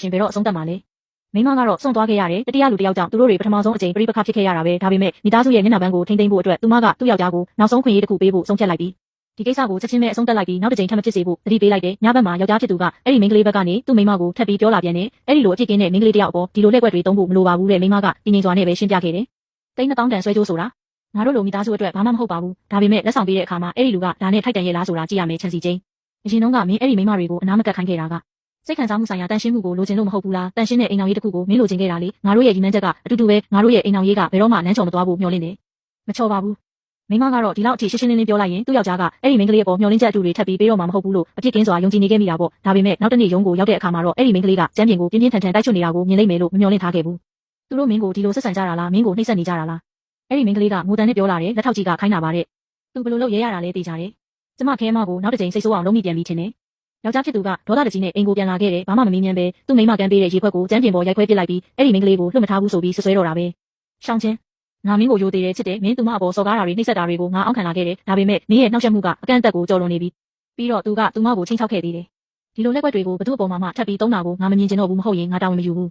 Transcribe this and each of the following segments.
ရှင်ဘယ်တော့အဆုံးသတ်မှာလဲမိမကတော့စွန့်သွားခဲ့ရတယ်တတိယလူတယောက်ကြောင့်သူတို့တွေပထမဆုံးအကြိမ်ပြိပခဖြစ်ခဲ့ရတာပဲဒါပေမဲ့မိသားစုရဲ့မျက်နှာပန်းကိုထိမ့်သိမ့်ဖို့အတွက်သူမကသူ့ယောက်ျားကိုနောက်ဆုံးခွင့်ရေးတစ်ခုပေးဖို့ဆုံးဖြတ်လိုက်ပြီးဒီကိစ္စကိုချက်ချင်းပဲအဆုံးသတ်လိုက်ပြီးနောက်တစ်ကြိမ်ထပ်မဖြစ်စေဖို့သတိပေးလိုက်တယ်ညဘက်မှာယောက်ျားဖြစ်သူကအဲ့ဒီမိန်းကလေးဘက်ကနေသူ့မိန်းမကိုထပ်ပြီးပြောလာပြန်တယ်အဲ့ဒီလိုအဖြစ်ကင်းတဲ့မိန်းကလေးတယောက်အပေါ်ဒီလိုလက်ွက်တွေသုံးဖို့မလိုပါဘူးတဲ့မိန်းမကတင်းငင်စွာနဲ့ပဲရှင်းပြခဲ့တယ်တိန်း2000တန်ဆွဲကြိုးဆိုတာငါတို့လိုမိသားစုအတွက်ဘာမှမဟုတ်ပါဘူးဒါပေမဲ့လက်ဆောင်ပေးတဲ့အခါမှာအဲ့ဒီလူကဒါနဲ့ထိုက်တန်ရဲ့လားဆိုတာကြည့်ရမယ်ချန်စီချင်းအရင်တုန်းကမင်းအဲ့ဒီမိန်းမတွေကိုအနားမကတ်ခိုင်းခဲ့တာကစိတ်ခံစားမှုဆိုင်ရာတန်ရှင်းမှုကိုလိုချင်လို့မဟုတ်ဘူးလားတန်ရှင်းတဲ့အိမ်အောင်ရေးတစ်ခုကိုမင်းလိုချင်ခဲ့တာလေငါတို့ရဲ့ဒီမှန်းချက်ကအတူတူပဲငါတို့ရဲ့အိမ်အောင်ရေးကဘယ်တော့မှလမ်းချော်မသွားဘူးမျှော်လင့်တယ်မချော်ပါဘူးမိန်းမကတော့ဒီလောက်အထိရှင်းရှင်းလင်းလင်းပြောလိုက်ရင်သူ့ယောက်ျားကအဲ့ဒီမိန်းကလေးအပေါ်မျှော်လင့်ချက်အတူတွေထပ်ပြီးပေးတော့မှာမဟုတ်ဘူးလို့အပြစ်ကင်းစွာယုံကြည်နေခဲ့မိတာပေါ့ဒါပေမဲ့နောက်တစ်နေ့ရုံးကိုရောက်တဲ့အခါမှာတော့အဲ့ဒီမိန်းကလေးကကျမ်းပြင်ကိုပြင်းပြင်းထန်ထန်တိုက်ချွတ်နေတာကိုမြင်လိုက်မယ်လို့မမျှော်လင့်ထားခဲ့ဘူးသူတို့မင်းကိုဒီလိုဆက်ဆံကြတာလားမင်းကိုနှိပ်စက်နေကြတာလားအဲ့ဒီမိန်းကလေးကငိုတန်နဲ့ပြောလာတယ်လက်ထောက်ကြီးကခိုင်းတာပါတဲ့သူဘယ်လိုလုပ်ရဲရတာလဲသိကြတယ်ကျမခဲမကိုနောက်တစ်ချိန်စိတ်ဆိုးအောင်လုံးမိပြန်ပြီးထင်တယ်ယောက်ျားဖြစ်သူကဒေါသတကြီးနဲ့အိမ်ကိုပြန်လာခဲ့တယ်ဘာမှမမင်းမြန်းပဲသူ့မိန်းမကမ်းပေးတဲ့ရေခွက်ကိုကျမ်းပြင်ပေါ်ရိုက်ခွဲပစ်လိုက်ပြီးအဲ့ဒီမိန်းကလေးကိုလွတ်မထားဘူးဆိုပြီးဆွဆွဲတော့တာပဲရှောင်းချင်းငါမင်းကိုယိုသေးတယ်ချစ်တယ်မင်းသူမအပေါ်စော်ကားတာတွေနှိပ်စက်တာတွေကိုငါအောက်ခံလာခဲ့တယ်ဒါပေမဲ့မင်းရဲ့နှောက်ယှက်မှုကအကန့်အသတ်ကိုကျော်လွန်နေပြီပြီးတော့သူကသူမကိုချင်းချောက်ခဲ့သေးတယ်ဒီလိုလက်ွက်တွေကိုဘသူ့အပေါ်မှာမှထပ်ပြီးသုံးတာကိုငါမမြင်ချင်တော့ဘူးမဟုတ်ရင်ငါတောင်းမယူဘူး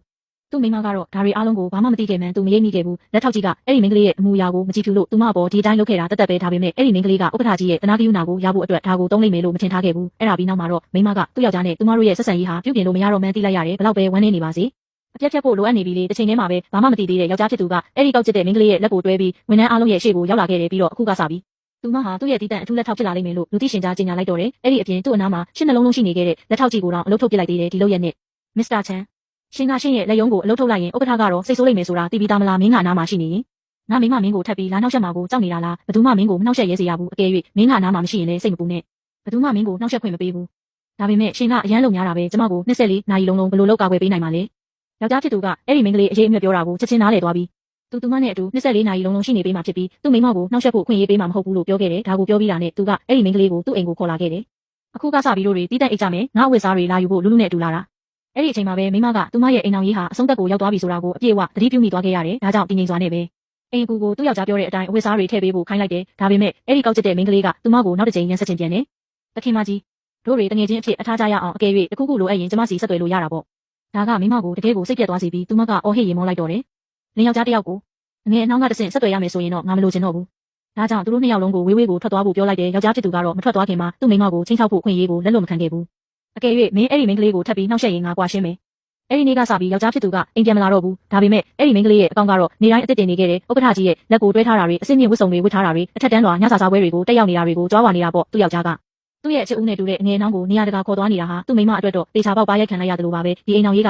သူ့မိန်းမကတော့ဒါတွေအားလုံးကိုဘာမှမသိခဲ့မှန်းသူမရိပ်မိခဲ့ဘူးလက်ထောက်ကြီးကအဲ့ဒီမိန်းကလေးရဲ့အမူအရာကိုမကြည့်ဘူးလို့သူမအပေါ်ဒီအတိုင်းလုပ်ခဲ့တာတသက်ပဲဒါပေမဲ့အဲ့ဒီမိန်းကလေးကဥက္ကဋ္ဌကြီးရဲ့တနာကယူနာကိုရဖို့အတွက်ဒါကိုသုံးလိုက်မယ်လို့မထင်ထားခဲ့ဘူးအဲ့ဒါပြီးနောက်မှာတော့မိန်းမကသူ့ယောက်ျားနဲ့သူမတို့ရဲ့ဆက်ဆံရေးဟာပြုပြင်လို့မရတော့မှန်းသိလိုက်ရတယ်ဘလောက်ပဲဝမ်းနေနေပါစေအပြတ်ဖြတ်ဖို့လိုအပ်နေပြီလေတစ်ချိန်တည်းမှာပဲဘာမှမသိသေးတဲ့ယောက်ျားဖြစ်သူကအဲ့ဒီကောက်ကျစ်တဲ့မိန်းကလေးရဲ့လက်ကိုတွဲပြီးဝန်ထမ်းအားလုံးရဲ့ရှေ့ကိုရောက်လာခဲ့တယ်ပြီးတော့အခုကစပြီးသူမဟာသူ့ရဲ့တီးတန့်အထူးလက်ထောက်ဖြစ်လာလိမ့်မယ်လို့လူသိရှင်ကြားကြေညာလိုက်တော့တယ်အဲ့ဒီအပြင်သူ့အနားမှာရှင်းနှလုံးလုံးရှိနေခဲ့တဲ့လက်ထောက်ကြီးကိုတော့အလုပ်ထုတ်ပစ်လိုက်သေးတယ်ဒီလုပ်ရက်နဲ့မစ္စတာချန်ရှင်ကရှင်ရဲ့လက်ယုံကိုအလုပ်ထုတ်လိုက်ရင်ဥက္ကဋ္ဌကတော့စိတ်ဆိုးလိမ့်မယ်ဆိုတာသိပြီးသားမလားမင်းကအနားမှာရှိနေရင်ငါမင်းမမင်းကိုထပ်ပြီးလာနှောက်ယှက်မှာကိုကြောက်နေတာလားဘယ်သူမှမင်းကိုနှောက်ယှက်ရဲစေရဘူးအကယ်၍မင်းကအနားမှာမရှိရင်လည်းစိတ်မပူနဲ့ဘယ်သူမှမင်းကိုနှောက်ယှက်ခွင့်မပေးဘူးဒါပေမဲ့ရှင်ကအရန်လုံများတာပဲကျမကို24နာရီလုံးလုံးဘယ်လိုလုပ်ကာကွယ်ပေးနိုင်မှာလဲယောက်ျားဖြစ်သူကအဲ့ဒီမိန်းကလေးအရေးအမြတ်ပြောတာကိုချက်ချင်းနားလည်သွားပြီးသူမနဲ့အတူ24နာရီလုံးလုံးရှိနေပေးမှာဖြစ်ပြီးသူ့မိန်းမကိုနှောက်ယှက်ဖို့ခွင့်ရေးပေးမှာမဟုတ်ဘူးလို့ပြောခဲ့တယ်ဒါကိုပြောပြီးတာနဲ့သူကအဲ့ဒီမိန်းကလေးကိုသူ့အိမ်ကိုခေါ်လာခဲ့တယ်အခုကစပြီးတို့တွေတီးတန့်အိတ်ကြမယ်ငါ့အဝတ်စားတွေလာယူဖို့လူလူနဲ့အတူလာတာအဲ့ဒီအချိန်မှာပဲမိန်းမကသူမရဲ့အိမ်အောင်ရေးဟာအဆုံးသက်ကိုရောက်သွားပြီဆိုတာကိုအပြည့်အဝသတိပြုမိသွားခဲ့ရတယ်ဒါကြောင့်တင်းငင်စွာနဲ့ပဲအိမ်ကူကိုသူ့ယောက်ျားပြောတဲ့အတိုင်းအဝတ်စားတွေထည့်ပေးဖို့ခိုင်းလိုက်တယ်ဒါပေမဲ့အဲ့ဒီကောက်ကျစ်တဲ့မိန်းကလေးကသူမကိုနောက်တစ်ချိန်ရန်ဆက်ချင်ပြန်တယ်တခင်မကြီးတို့တွေတငယ်ချင်းအဖြစ်အထားကြရအောင်အကယ်၍တခုခုလိုအပ်ရင်ကျမစီဆက်သွယ်လို့ရတာပေါ့ဒါကမိန်းမကိုတကယ်ကိုစိတ်ပြတ်သွားစေပြီးသူမကအော်ဟစ်ရေမောလိုက်တော့တယ်လင်းယောက်ျားတစ်ယောက်ကိုငငယ်အနှောင်းကတဆင့်ဆက်သွယ်ရမယ်ဆိုရင်တော့ငါမလိုချင်တော့ဘူးဒါကြောင့်သူတို့နှစ်ယောက်လုံးကိုဝေးဝေးကိုထွက်သွားဖို့ပြောလိုက်တယ်ယောက်ျားဖြစ်သူကတော့မထွက်သွားခင်မှာသူ့မိန်းမကိုချင်းချောက်ဖို့ခွင့်ရေးကိုလက်လွတ်မခံခဲ့ဘူးအကယ်၍မင်းအဲ့ဒီမိန်းကလေးကိုထပ်ပြီးနှောက်ယှက်ရင်ငါကွာရှင်းမယ်အဲ့ဒီနေ့ကစပြီးယောက်ျားဖြစ်သူကအိမ်ပြန်မလာတော့ဘူးဒါပေမဲ့အဲ့ဒီမိန်းကလေးရဲ့အကောင့်ကတော့နေတိုင်းအစ်စ်တင်နေခဲ့တယ်ဥက္ကဋ္ဌကြီးရဲ့လက်ကိုတွဲထားတာတွေအစင်းမြင့်ဝတ်စုံတွေဝတ်ထားတာတွေအထက်တန်းလွာညစာစားပွဲတွေကိုတက်ရောက်နေတာတွေကိုကြွားဝါနေတာပေါ့သူ့ယောက်ျားကသူ့ရဲ့အချစ်ဦးနဲ့တူတဲ့အငယ်နှောင်းကိုနေရာတကာခေါ်သွားနေတာဟာသူ့မိန်းမအတွက်တော့တေချာပေါက်ပါရိုက်ခံလိုက်ရတယ်လို့ပါပဲဒီအိမ်အောင်ရေးက